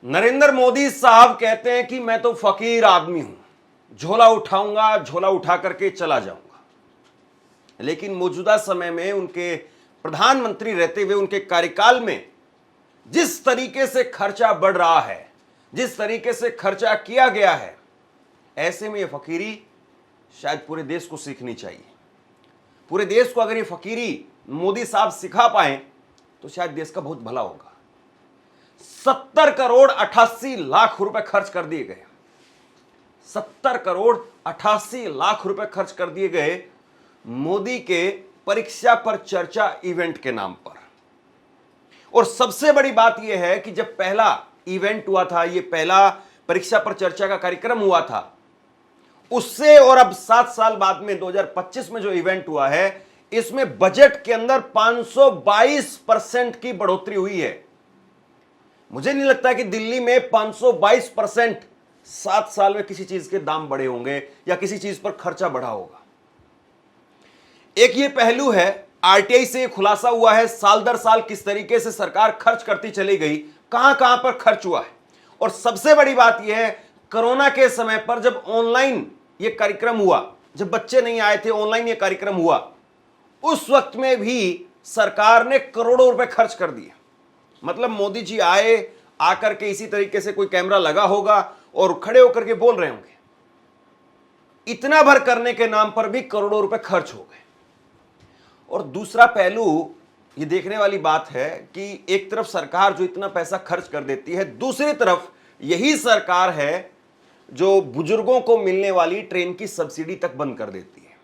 नरेंद्र मोदी साहब कहते हैं कि मैं तो फकीर आदमी हूं, झोला उठाऊंगा, झोला उठा करके चला जाऊंगा। लेकिन मौजूदा समय में उनके प्रधानमंत्री रहते हुए उनके कार्यकाल में जिस तरीके से खर्चा बढ़ रहा है, जिस तरीके से खर्चा किया गया है, ऐसे में यह फकीरी शायद पूरे देश को सीखनी चाहिए। पूरे देश को अगर ये फकीरी मोदी साहब सिखा पाए तो शायद देश का बहुत भला होगा। 70 करोड़ 88 लाख रुपए खर्च कर दिए गए। 70 करोड़ 88 लाख रुपए खर्च कर दिए गए मोदी के परीक्षा पर चर्चा इवेंट के नाम पर। और सबसे बड़ी बात यह है कि जब पहला इवेंट हुआ था, ये पहला परीक्षा पर चर्चा का कार्यक्रम हुआ था, उससे और अब 7 साल बाद में 2025 में जो इवेंट हुआ है, इसमें बजट के अंदर 522% की बढ़ोतरी हुई है। मुझे नहीं लगता कि दिल्ली में 522% 7 साल में किसी चीज के दाम बढ़े होंगे या किसी चीज पर खर्चा बढ़ा होगा। एक ये पहलू है, आरटीआई से खुलासा हुआ है साल दर साल किस तरीके से सरकार खर्च करती चली गई, कहां कहां पर खर्च हुआ है। और सबसे बड़ी बात यह है, कोरोना के समय पर जब ऑनलाइन ये कार्यक्रम हुआ, जब बच्चे नहीं आए थे, ऑनलाइन ये कार्यक्रम हुआ, उस वक्त में भी सरकार ने करोड़ों रुपए खर्च कर दिए। मतलब मोदी जी आए, आकर के इसी तरीके से कोई कैमरा लगा होगा और खड़े होकर के बोल रहे होंगे। इतना भर करने के नाम पर भी करोड़ों रुपए खर्च हो गए। और दूसरा पहलू ये देखने वाली बात है कि एक तरफ सरकार जो इतना पैसा खर्च कर देती है, दूसरी तरफ यही सरकार है जो बुजुर्गों को मिलने वाली ट्रेन की सब्सिडी तक बंद कर देती है।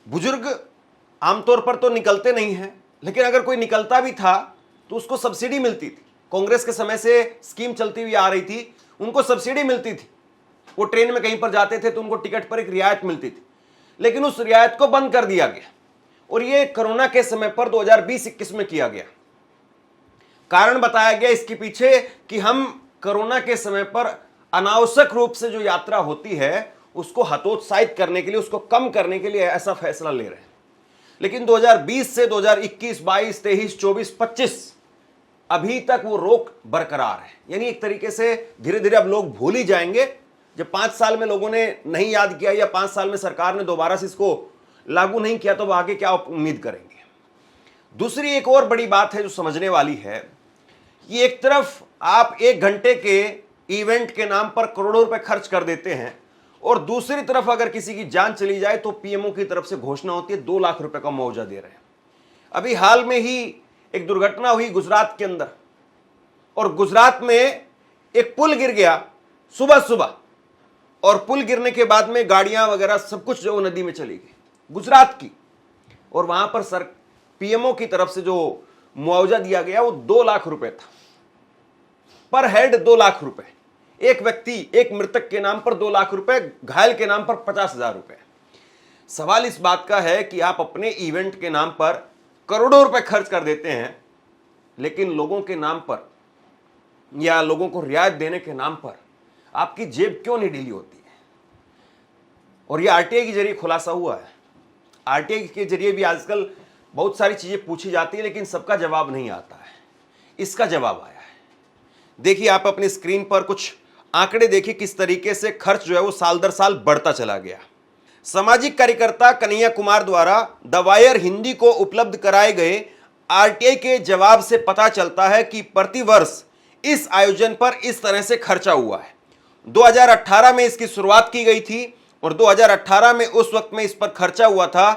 बुजुर्ग आमतौर पर तो निकलते नहीं हैं, लेकिन अगर कोई निकलता भी था तो उसको सब्सिडी मिलती थी। कांग्रेस के समय से स्कीम चलती हुई आ रही थी, उनको सब्सिडी मिलती थी। वो ट्रेन में कहीं पर जाते थे तो उनको टिकट पर एक रियायत मिलती थी, लेकिन उस रियायत को बंद कर दिया गया। और ये कोरोना के समय पर 2020-21 में किया गया। कारण बताया गया इसके पीछे कि हम कोरोना के समय पर अनावश्यक रूप से जो यात्रा होती है उसको हतोत्साहित करने के लिए, उसको कम करने के लिए ऐसा फैसला ले रहे हैं। लेकिन 2020 से 2021, 22, 23, 24, 25 अभी तक वो रोक बरकरार है। यानी एक तरीके से धीरे धीरे अब लोग भूल ही जाएंगे। जब 5 साल में लोगों ने नहीं याद किया या 5 साल में सरकार ने दोबारा से इसको लागू नहीं किया, तो आगे क्या उम्मीद करेंगे। दूसरी एक और बड़ी बात है जो समझने वाली है कि एक तरफ आप 1 घंटे के इवेंट के नाम पर करोड़ों रुपए खर्च कर देते हैं, और दूसरी तरफ अगर किसी की जान चली जाए तो पीएमओ की तरफ से घोषणा होती है 2 लाख रुपए का मुआवजा दे रहे हैं। अभी हाल में ही एक दुर्घटना हुई गुजरात के अंदर, और गुजरात में एक पुल गिर गया सुबह सुबह, और पुल गिरने के बाद में गाड़ियां वगैरह सब कुछ जो नदी में चली गई गुजरात की। और वहां पर पीएमओ की तरफ से जो मुआवजा दिया गया वो 2 लाख रुपए था, पर हेड 2 लाख रुपए। एक व्यक्ति, एक मृतक के नाम पर 2 लाख रुपए, घायल के नाम पर 50,000 रुपए। सवाल इस बात का है कि आप अपने इवेंट के नाम पर करोड़ों रुपए खर्च कर देते हैं, लेकिन लोगों के नाम पर या लोगों को रियायत देने के नाम पर आपकी जेब क्यों नहीं ढीली होती है। और यह आरटीआई के जरिए खुलासा हुआ है। आरटीआई के जरिए भी आजकल बहुत सारी चीजें पूछी जाती है, लेकिन सबका जवाब नहीं आता है। इसका जवाब आया है। देखिए, आप अपनी स्क्रीन पर कुछ आंकड़े देखिए, किस तरीके से खर्च जो है वो साल दर साल बढ़ता चला गया। सामाजिक कार्यकर्ता कन्हैया कुमार द्वारा द वायर हिंदी को उपलब्ध कराए गए आरटीआई के जवाब से पता चलता है कि प्रतिवर्ष इस आयोजन पर इस तरह से खर्चा हुआ है। 2018 में इसकी शुरुआत की गई थी, और 2018 में उस वक्त में इस पर खर्चा हुआ था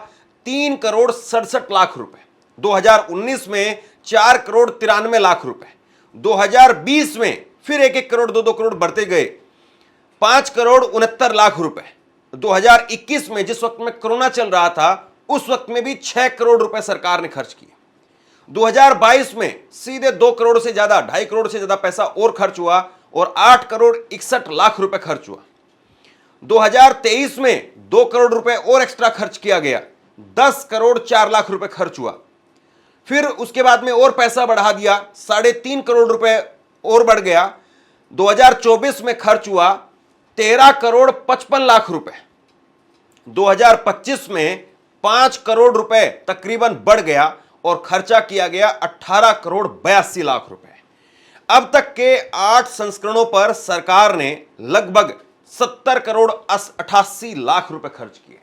3 करोड़ 67 लाख रुपए। 2019 में 4 करोड़ 93 लाख रुपए। 2020 में फिर 1-1 करोड़ 2-2 करोड़ बढ़ते गए, 5 करोड़ 69 लाख रुपए। 2021 में जिस वक्त में कोरोना चल रहा था, उस वक्त में भी 6 करोड़ रुपए सरकार ने खर्च किए। 2022 में सीधे 2 करोड़ से ज्यादा, 2.5 करोड़ से ज्यादा पैसा और खर्च हुआ, और 8 करोड़ 61 लाख रुपए खर्च हुआ। 2023 में 2 करोड़ रुपए और एक्स्ट्रा खर्च किया गया, 10 करोड़ 4 लाख रुपए खर्च हुआ। फिर उसके बाद में और पैसा बढ़ा दिया, 3.5 करोड़ रुपए और बढ़ गया। 2024 में खर्च हुआ 13 करोड़ 55 लाख रुपए। 2025 में 5 करोड़ रुपए तकरीबन बढ़ गया, और खर्चा किया गया 18 करोड़ 82 लाख रुपए। अब तक के 8 संस्करणों पर सरकार ने लगभग 70 करोड़ 88 लाख रुपए खर्च किए।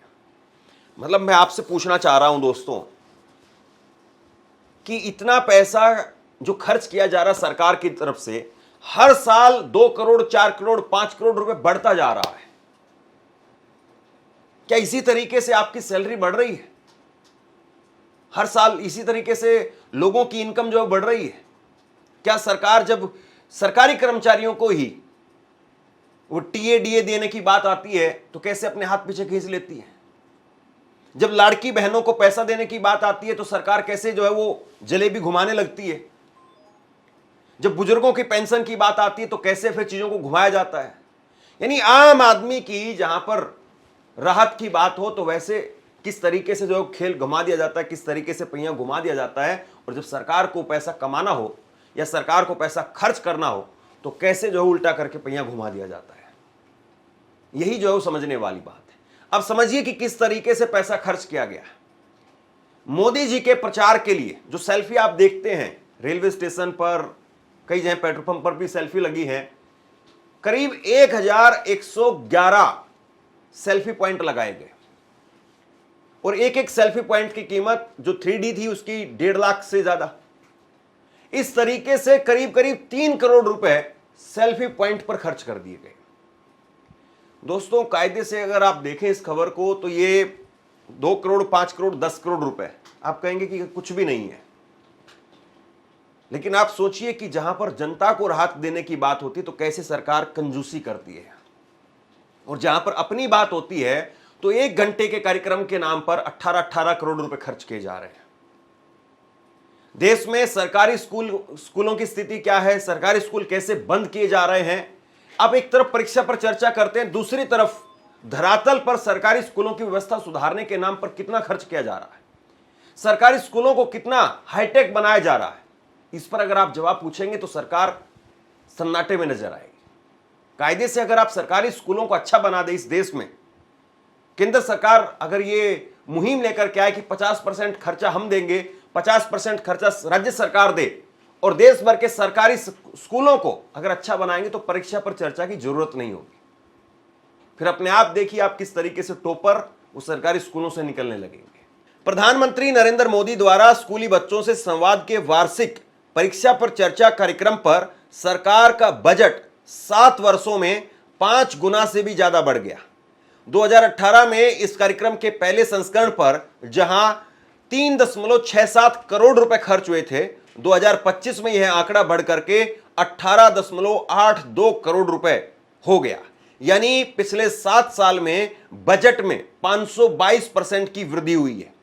मतलब मैं आपसे पूछना चाह रहा हूं दोस्तों कि इतना पैसा जो खर्च किया जा रहा है सरकार की तरफ से, हर साल 2 करोड़ 4 करोड़ 5 करोड़ रुपए बढ़ता जा रहा है। क्या इसी तरीके से आपकी सैलरी बढ़ रही है? हर साल इसी तरीके से लोगों की इनकम जो बढ़ रही है? क्या सरकार जब सरकारी कर्मचारियों को ही वो टीए देने की बात आती है तो कैसे अपने हाथ पीछे खींच लेती है? जब लाड़की बहनों को पैसा देने की बात आती है तो सरकार कैसे जो है वो जलेबी घुमाने लगती है? जब बुजुर्गों की पेंशन की बात आती है तो कैसे फिर चीजों को घुमाया जाता है? यानी आम आदमी की जहां पर राहत की बात हो तो वैसे किस तरीके से जो खेल घुमा दिया जाता है, किस तरीके से पहिया घुमा दिया जाता है। और जब सरकार को पैसा कमाना हो या सरकार को पैसा खर्च करना हो तो कैसे जो है उल्टा करके पहिया घुमा दिया जाता है। यही जो है वो समझने वाली बात है। अब समझिए कि किस तरीके से पैसा खर्च किया गया। मोदी जी के प्रचार के लिए जो सेल्फी आप देखते हैं रेलवे स्टेशन पर, कई जगह पेट्रोल पंप पर भी सेल्फी लगी है, करीब 1111 सेल्फी पॉइंट लगाए गए और एक एक सेल्फी पॉइंट की कीमत जो 3D थी उसकी 1.5 लाख से ज्यादा। इस तरीके से करीब करीब 3 करोड़ रुपए सेल्फी पॉइंट पर खर्च कर दिए गए। दोस्तों कायदे से अगर आप देखें इस खबर को तो ये 2 करोड़ 5 करोड़ 10 करोड़ रुपए आप कहेंगे कि कुछ भी नहीं है, लेकिन आप सोचिए कि जहां पर जनता को राहत देने की बात होती तो कैसे सरकार कंजूसी करती है, और जहां पर अपनी बात होती है तो 1 घंटे के कार्यक्रम के नाम पर 18 करोड़ रुपए खर्च किए जा रहे हैं। देश में सरकारी स्कूलों की स्थिति क्या है, सरकारी स्कूल कैसे बंद किए जा रहे हैं। अब एक तरफ परीक्षा पर चर्चा करते हैं, दूसरी तरफ धरातल पर सरकारी स्कूलों की व्यवस्था सुधारने के नाम पर कितना खर्च किया जा रहा है, सरकारी स्कूलों को कितना हाईटेक बनाया जा रहा है। इस पर अगर आप जवाब पूछेंगे तो सरकार सन्नाटे में नजर आएगी। कायदे से अगर आप सरकारी स्कूलों को अच्छा बना दे, इस देश में केंद्र सरकार अगर ये मुहिम लेकर के आए कि 50% खर्चा हम देंगे, 50% खर्चा राज्य सरकार दे, और देश भर के सरकारी स्कूलों को अगर अच्छा बनाएंगे तो परीक्षा पर चर्चा की जरूरत नहीं होगी। फिर अपने आप देखिए आप किस तरीके से टॉपर वो सरकारी स्कूलों से निकलने लगेंगे। प्रधानमंत्री नरेंद्र मोदी द्वारा स्कूली बच्चों से संवाद के वार्षिक परीक्षा पर चर्चा कार्यक्रम पर सरकार का बजट 7 वर्षों में 5 गुना से भी ज्यादा बढ़ गया। 2018 में इस कार्यक्रम के पहले संस्करण पर जहां 3.67 करोड़ रुपए खर्च हुए थे, 2025 में यह आंकड़ा बढ़ करके 18.82 करोड़ रुपए हो गया। यानी पिछले 7 साल में बजट में 522% की वृद्धि हुई है।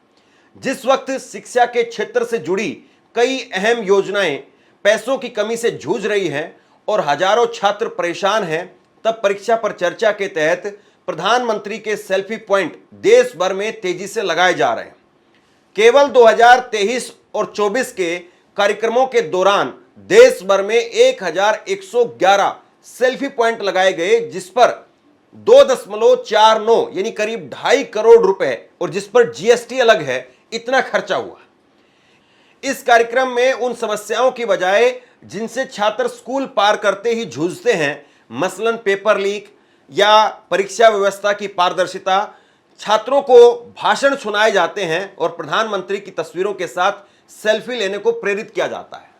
जिस वक्त शिक्षा के क्षेत्र से जुड़ी कई अहम योजनाएं पैसों की कमी से जूझ रही हैं और हजारों छात्र परेशान हैं, तब परीक्षा पर चर्चा के तहत प्रधानमंत्री के सेल्फी पॉइंट देश भर में तेजी से लगाए जा रहे हैं। केवल 2023 और 24 के कार्यक्रमों के दौरान देश भर में 1111 सेल्फी पॉइंट लगाए गए, जिस पर 2.49 यानी करीब 2.5 करोड़ रुपए, और जिस पर जीएसटी अलग है, इतना खर्चा हुआ। इस कार्यक्रम में उन समस्याओं की बजाय जिनसे छात्र स्कूल पार करते ही जूझते हैं, मसलन पेपर लीक या परीक्षा व्यवस्था की पारदर्शिता, छात्रों को भाषण सुनाए जाते हैं और प्रधानमंत्री की तस्वीरों के साथ सेल्फी लेने को प्रेरित किया जाता है।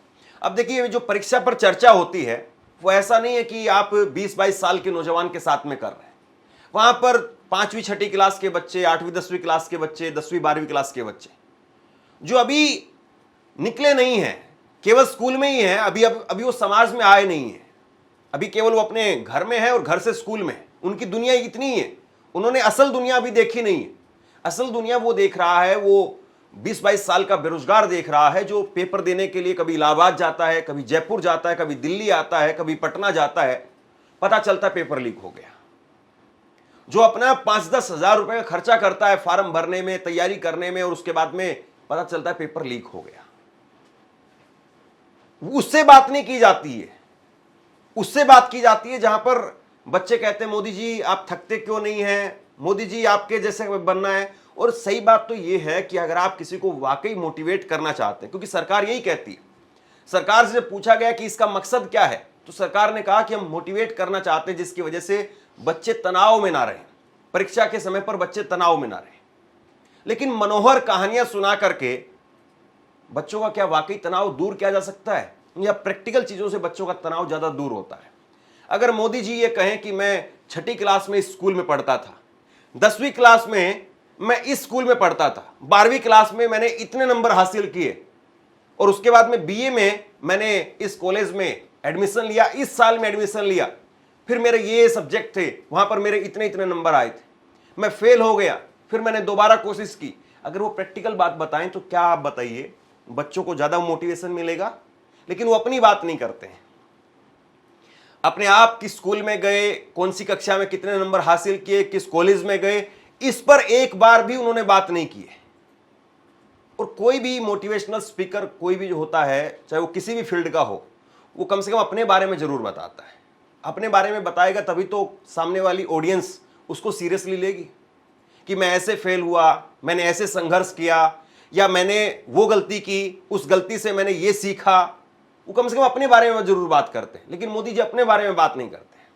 अब देखिए जो परीक्षा पर चर्चा होती है वो ऐसा नहीं है कि आप 20-22 साल के नौजवान के साथ में कर रहे हैं। वहां पर 5वीं 6ठी क्लास के बच्चे, 8वीं 10वीं क्लास के बच्चे, 10वीं 12वीं क्लास के बच्चे जो अभी निकले नहीं हैं, केवल स्कूल में ही हैं, अभी वो समाज में आए नहीं है, अभी केवल वो अपने घर में है और घर से स्कूल में है। उनकी दुनिया इतनी है, उन्होंने असल दुनिया अभी देखी नहीं है। असल दुनिया वो देख रहा है, वो 20-22 साल का बेरोजगार देख रहा है जो पेपर देने के लिए कभी इलाहाबाद जाता है, कभी जयपुर जाता है, कभी दिल्ली आता है, कभी पटना जाता है, पता चलता है पेपर लीक हो गया। जो अपना 5-10 हजार रुपए का खर्चा करता है फॉर्म भरने में, तैयारी करने में, और उसके बाद में पता चलता है पेपर लीक हो गया। उससे बात नहीं की जाती है, उससे बात की जाती है जहां पर बच्चे कहते हैं मोदी जी आप थकते क्यों नहीं हैं, मोदी जी आपके जैसे बनना है। और सही बात तो यह है कि अगर आप किसी को वाकई मोटिवेट करना चाहते हैं, क्योंकि सरकार यही कहती है, सरकार से जब पूछा गया कि इसका मकसद क्या है, तो सरकार ने कहा कि हम मोटिवेट करना चाहते हैं जिसकी वजह से बच्चे तनाव में ना रहें, परीक्षा के समय पर बच्चे तनाव में ना रहें। लेकिन मनोहर कहानियां सुना करके बच्चों का क्या वाकई तनाव दूर किया जा सकता है, या प्रैक्टिकल चीजों से बच्चों का तनाव ज्यादा दूर होता है? अगर मोदी जी ये कहें कि मैं 6ठी क्लास में इस स्कूल में पढ़ता था, 10वीं क्लास में मैं इस स्कूल में पढ़ता था, 12वीं क्लास में मैंने इतने नंबर हासिल किए, और उसके बाद में बीए में मैंने इस कॉलेज में एडमिशन लिया, इस साल में एडमिशन लिया, फिर मेरे ये सब्जेक्ट थे, वहां पर मेरे इतने इतने नंबर आए थे, मैं फेल हो गया, फिर मैंने दोबारा कोशिश की। अगर वो प्रैक्टिकल बात बताएं तो क्या आप बताइए, बच्चों को ज्यादा मोटिवेशन मिलेगा? लेकिन वो अपनी बात नहीं करते हैं। अपने आप किस स्कूल में गए, कौन सी कक्षा में कितने नंबर हासिल किए, किस कॉलेज में गए, इस पर एक बार भी उन्होंने बात नहीं की है। और कोई भी मोटिवेशनल स्पीकर, कोई भी जो होता है, चाहे वो किसी भी फील्ड का हो, वो कम से कम अपने बारे में जरूर बताता है। अपने बारे में बताएगा तभी तो सामने वाली ऑडियंस उसको सीरियसली लेगी कि मैं ऐसे फेल हुआ, मैंने ऐसे संघर्ष किया, या मैंने वो गलती की, उस गलती से मैंने ये सीखा। वो कम से कम अपने बारे में जरूर बात करते हैं। लेकिन मोदी जी अपने बारे में बात नहीं करते हैं।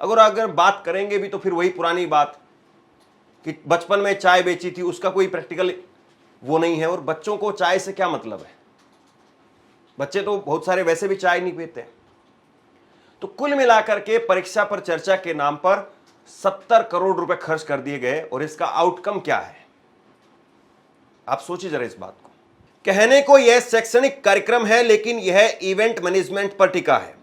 अगर बात करेंगे भी तो फिर वही पुरानी बात कि बचपन में चाय बेची थी, उसका कोई प्रैक्टिकल वो नहीं है। और बच्चों को चाय से क्या मतलब है? बच्चे तो बहुत सारे वैसे भी चाय नहीं पीते। तो कुल मिलाकर के परीक्षा पर चर्चा के नाम पर 70 करोड़ रुपए खर्च कर दिए गए, और इसका आउटकम क्या है? आप सोचिए जरा इस बात को। कहने को यह शैक्षणिक कार्यक्रम है, लेकिन यह इवेंट मैनेजमेंट पर टिका है।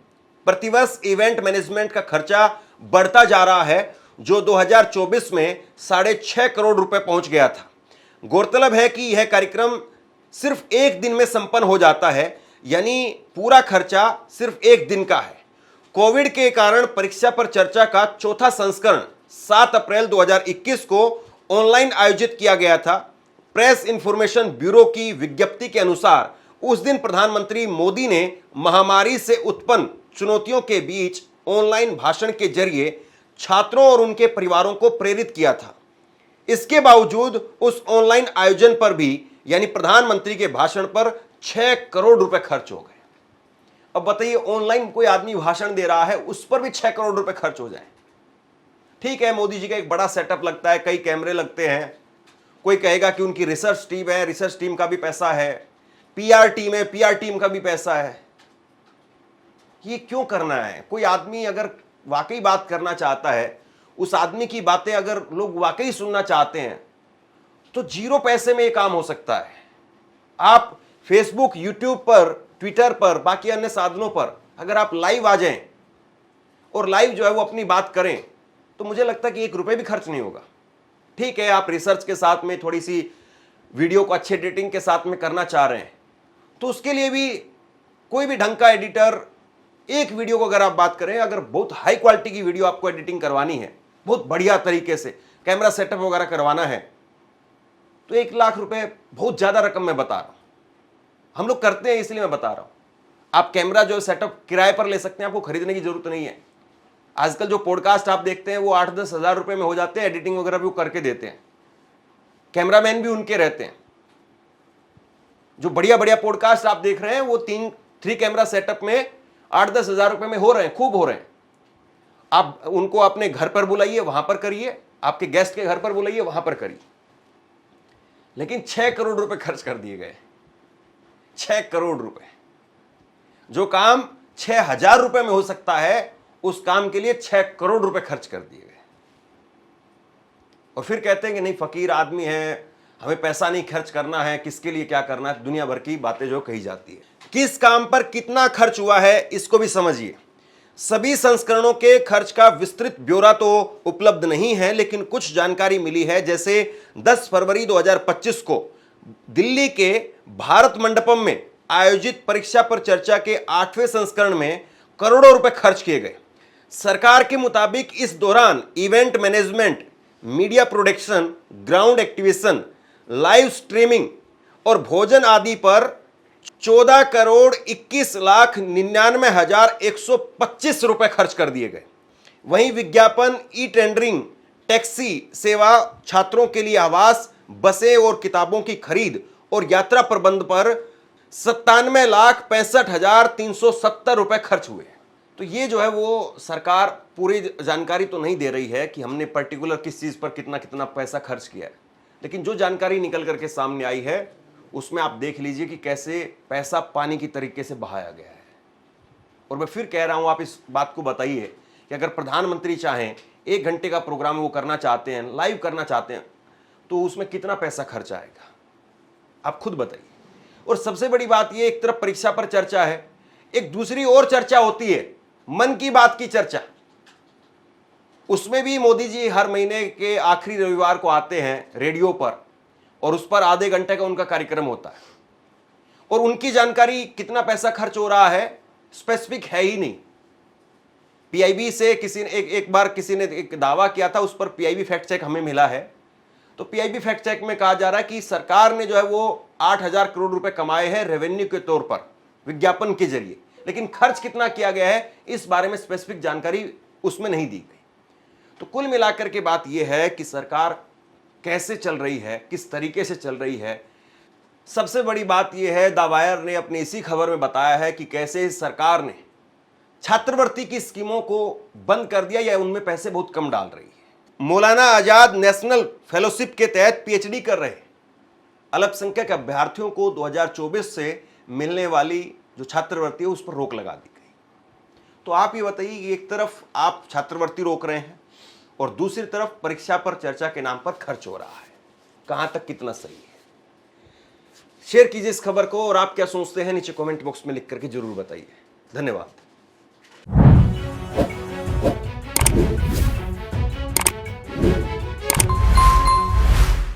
प्रतिवर्ष इवेंट मैनेजमेंट का खर्चा बढ़ता जा रहा है, जो 2024 में 6.5 करोड़ रुपए पहुंच गया था। गौरतलब है कि यह कार्यक्रम सिर्फ एक दिन में संपन्न हो जाता है, यानी पूरा खर्चा सिर्फ एक दिन का है। कोविड के कारण परीक्षा पर चर्चा का चौथा संस्करण 7 अप्रैल 2021 को ऑनलाइन आयोजित किया गया था। प्रेस इंफॉर्मेशन ब्यूरो की विज्ञप्ति के अनुसार उस दिन प्रधानमंत्री मोदी ने महामारी से उत्पन्न चुनौतियों के बीच ऑनलाइन भाषण के जरिए छात्रों और उनके परिवारों को प्रेरित किया था। इसके बावजूद उस ऑनलाइन आयोजन पर भी, यानी प्रधानमंत्री के भाषण पर 6 करोड़ रुपए खर्च हो गए। अब बताइए, ऑनलाइन कोई आदमी भाषण दे रहा है, उस पर भी 6 करोड़ रुपए खर्च हो जाए। ठीक है, मोदी जी का एक बड़ा सेटअप लगता है, कई कैमरे लगते हैं, कोई कहेगा कि उनकी रिसर्च टीम है, रिसर्च टीम का भी पैसा है, पीआर टीम है, पीआर टीम का भी पैसा है। ये क्यों करना है? कोई आदमी अगर वाकई बात करना चाहता है, उस आदमी की बातें अगर लोग वाकई सुनना चाहते हैं, तो 0 पैसे में ये काम हो सकता है। आप फेसबुक, यूट्यूब पर, ट्विटर पर, बाकी अन्य साधनों पर अगर आप लाइव आ जाएं और लाइव जो है वो अपनी बात करें, तो मुझे लगता है कि 1 रुपए भी खर्च नहीं होगा। ठीक है, आप रिसर्च के साथ में थोड़ी सी वीडियो को अच्छे एडिटिंग के साथ में करना चाह रहे हैं, तो उसके लिए भी कोई भी ढंग का एडिटर, एक वीडियो को अगर आप बात करें, अगर बहुत हाई क्वालिटी की वीडियो आपको एडिटिंग करवानी है, बहुत बढ़िया तरीके से कैमरा सेटअप वगैरह करवाना है, तो 1 लाख रुपए बहुत ज्यादा रकम मैं बता रहा हूं। हम लोग करते हैं इसलिए मैं बता रहा हूं। आप कैमरा जो सेटअप किराए पर ले सकते हैं, आपको खरीदने की जरूरत नहीं है। आजकल जो पॉडकास्ट आप देखते हैं वो 8-10 हजार रुपए में हो जाते हैं, एडिटिंग वगैरह भी वो करके देते हैं, कैमरामैन भी उनके रहते हैं। जो बढ़िया बढ़िया पॉडकास्ट आप देख रहे हैं वो 3 कैमरा सेटअप में 8-10 हजार रुपए में हो रहे हैं, खूब हो रहे हैं। आप उनको अपने घर पर बुलाइए, वहां पर करिए, आपके गेस्ट के घर पर बुलाइए, वहां पर करिए। लेकिन 6 करोड़ रुपए खर्च कर दिए गए। 6 करोड़ रुपए। जो काम 6,000 रुपए में हो सकता है, उस काम के लिए 6 करोड़ रुपए खर्च कर दिए गए। और फिर कहते हैं कि नहीं, फकीर आदमी है, हमें पैसा नहीं खर्च करना है, किसके लिए क्या करना है, दुनिया भर की बातें जो कही जाती है। किस काम पर कितना खर्च हुआ है इसको भी समझिए। सभी संस्करणों के खर्च का विस्तृत ब्यौरा तो उपलब्ध नहीं है, लेकिन कुछ जानकारी मिली है। जैसे 10 फरवरी 2025 को दिल्ली के भारत मंडपम में आयोजित परीक्षा पर चर्चा के 8वें संस्करण में करोड़ों रुपए खर्च किए गए। सरकार के मुताबिक इस दौरान event management, media production, ground activation, live streaming और भोजन आदि पर 14 करोड़ 21 लाख 99,125 रुपए खर्च कर दिए गए। वहीं विज्ञापन, ई टेंडरिंग, टैक्सी सेवा, छात्रों के लिए आवास, बसें और किताबों की खरीद और यात्रा प्रबंध पर 97,65,370 रुपए खर्च हुए। तो ये जो है वो सरकार पूरी जानकारी तो नहीं दे रही है कि हमने पर्टिकुलर किस चीज पर कितना कितना पैसा खर्च किया है, लेकिन जो जानकारी निकल करके सामने आई है उसमें आप देख लीजिए कि कैसे पैसा पानी की तरीके से बहाया गया है। और मैं फिर कह रहा हूं, आप इस बात को बताइए कि अगर प्रधानमंत्री चाहें 1 घंटे का प्रोग्राम वो करना चाहते हैं, लाइव करना चाहते हैं, तो उसमें कितना पैसा खर्च आएगा, आप खुद बताइए। और सबसे बड़ी बात ये, एक तरफ परीक्षा पर चर्चा है, एक दूसरी और चर्चा होती है मन की बात की चर्चा। उसमें भी मोदी जी हर महीने के आखिरी रविवार को आते हैं रेडियो पर, और उस पर आधे घंटे का उनका कार्यक्रम होता है, और उनकी जानकारी कितना पैसा खर्च हो रहा है स्पेसिफिक है ही नहीं। पीआईबी से किसी ने एक बार किसी ने एक दावा किया था, उस पर पीआईबी फैक्ट चेक हमें मिला है। तो पीआईबी फैक्ट चेक में कहा जा रहा है कि सरकार ने जो है वो 8,000 करोड़ रुपए कमाए हैं रेवेन्यू के तौर पर विज्ञापन के जरिए, लेकिन खर्च कितना किया गया है इस बारे में स्पेसिफिक जानकारी उसमें नहीं दी गई। तो कुल मिलाकर के बात यह है कि सरकार कैसे चल रही है, किस तरीके से चल रही है। सबसे बड़ी बात यह है, द वायर ने अपनी इसी खबर में बताया है कि कैसे सरकार ने छात्रवृत्ति की स्कीमों को बंद कर दिया या उनमें पैसे बहुत कम डाल रही है। मौलाना आजाद नेशनल फेलोशिप के तहत पीएचडी कर रहे अल्पसंख्यक अभ्यर्थियों को 2024 से मिलने वाली जो छात्रवृत्ति है उस पर रोक लगा दी गई। तो आप ये बताइए कि एक तरफ आप छात्रवृत्ति रोक रहे हैं और दूसरी तरफ परीक्षा पर चर्चा के नाम पर खर्च हो रहा है, कहां तक कितना सही है। शेयर कीजिए इस खबर को, और आप क्या सोचते हैं नीचे कमेंट बॉक्स में लिख करके जरूर बताइए। धन्यवाद।